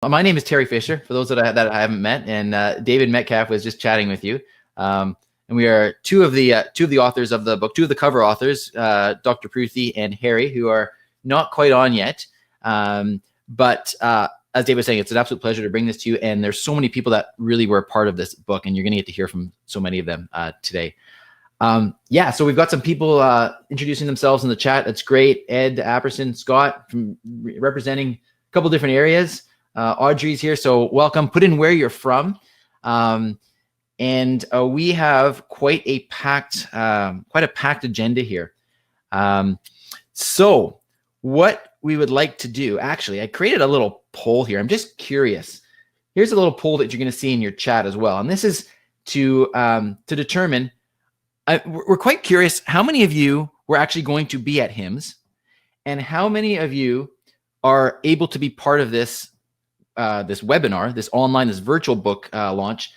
My name is Teri Fisher, for those that I haven't met, and David Metcalf was just chatting with you. And we are two of the authors of the book, two of the cover authors, Dr. Pruthi and Harry, who are not quite on yet. But as David was saying, it's an absolute pleasure to bring this to you. And there's so many people that really were part of this book, and you're going to get to hear from so many of them today. So we've got some people introducing themselves in the chat. That's great. Ed Apperson, Scott, from representing a couple different areas. Audrey's here, so welcome. Put in where you're from. We have quite a packed agenda here. So what we would like to do, actually, I created a little poll here. I'm just curious. Here's a little poll that you're going to see in your chat as well. And this is to determine, we're quite curious, how many of you were actually going to be at HIMSS, and how many of you are able to be part of this this webinar, this online, this virtual book launch,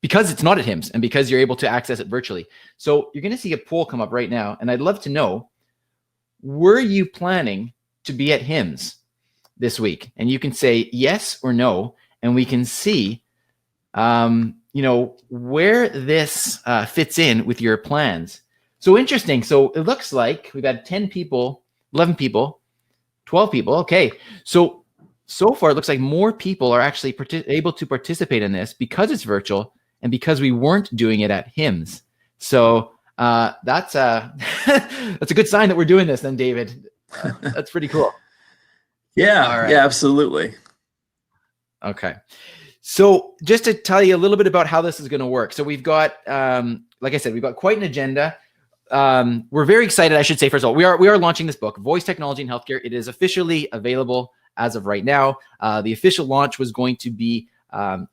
because it's not at HIMSS and because you're able to access it virtually. So you're going to see a poll come up right now, and I'd love to know, were you planning to be at HIMSS this week? And you can say yes or no, and we can see, where this fits in with your plans. So interesting. So it looks like we've got 10 people, 11 people, 12 people. Okay. So far, it looks like more people are actually able to participate in this because it's virtual and because we weren't doing it at HIMSS. So that's a good sign that we're doing this then, David. That's pretty cool. Yeah, right. Yeah, absolutely. Okay. So just to tell you a little bit about how this is going to work. So we've got, like I said, we've got quite an agenda. We're very excited, I should say, first of all, we are launching this book, Voice Technology in Healthcare. It is officially available as of right now. The official launch was going to be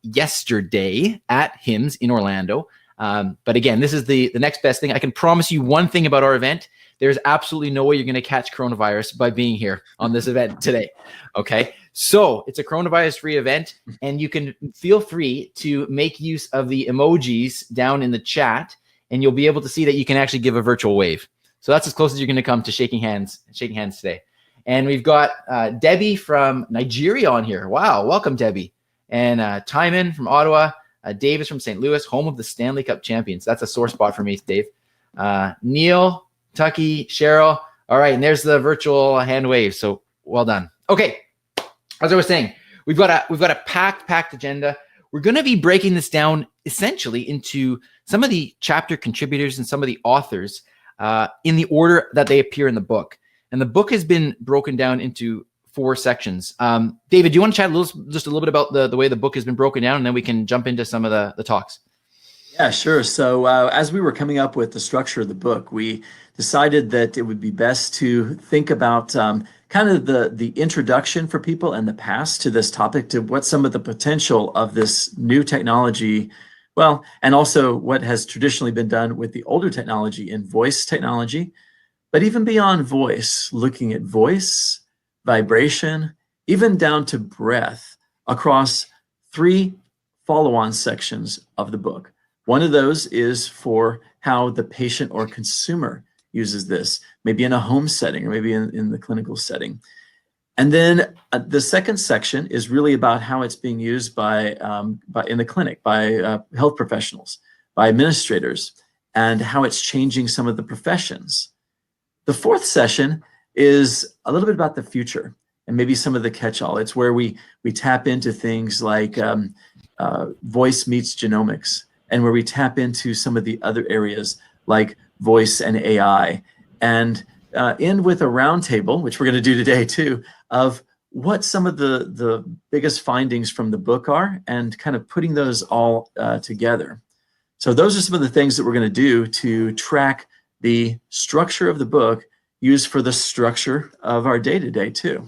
yesterday at HIMSS in Orlando. But again, this is the next best thing. I can promise you one thing about our event. There's absolutely no way you're going to catch coronavirus by being here on this event today. Okay. So it's a coronavirus-free event, and you can feel free to make use of the emojis down in the chat, and you'll be able to see that you can actually give a virtual wave. So that's as close as you're going to come to shaking hands today. And we've got Debbie from Nigeria on here. Wow, welcome, Debbie. And Timon from Ottawa. Dave is from St. Louis, home of the Stanley Cup champions. That's a sore spot for me, Dave. Neil, Tucky, Cheryl. All right, and there's the virtual hand wave. So well done. Okay, as I was saying, we've got a packed agenda. We're going to be breaking this down essentially into some of the chapter contributors and some of the authors in the order that they appear in the book. And the book has been broken down into 4 sections. David, do you want to chat just a little bit about the way the book has been broken down, and then we can jump into some of the talks? Yeah, sure. So as we were coming up with the structure of the book, we decided that it would be best to think about kind of the introduction for people and the past to this topic, to what some of the potential of this new technology, well, and also what has traditionally been done with the older technology in voice technology. But even beyond voice, looking at voice, vibration, even down to breath across 3 follow-on sections of the book. One of those is for how the patient or consumer uses this, maybe in a home setting or maybe in the clinical setting. And then the second section is really about how it's being used by in the clinic, by health professionals, by administrators, and how it's changing some of the professions. The fourth session is a little bit about the future and maybe some of the catch-all. It's where we tap into things like voice meets genomics, and where we tap into some of the other areas like voice and AI, and end with a roundtable, which we're going to do today too, of what some of the biggest findings from the book are, and kind of putting those all together. So those are some of the things that we're going to do to track the structure of the book, used for the structure of our day-to-day too.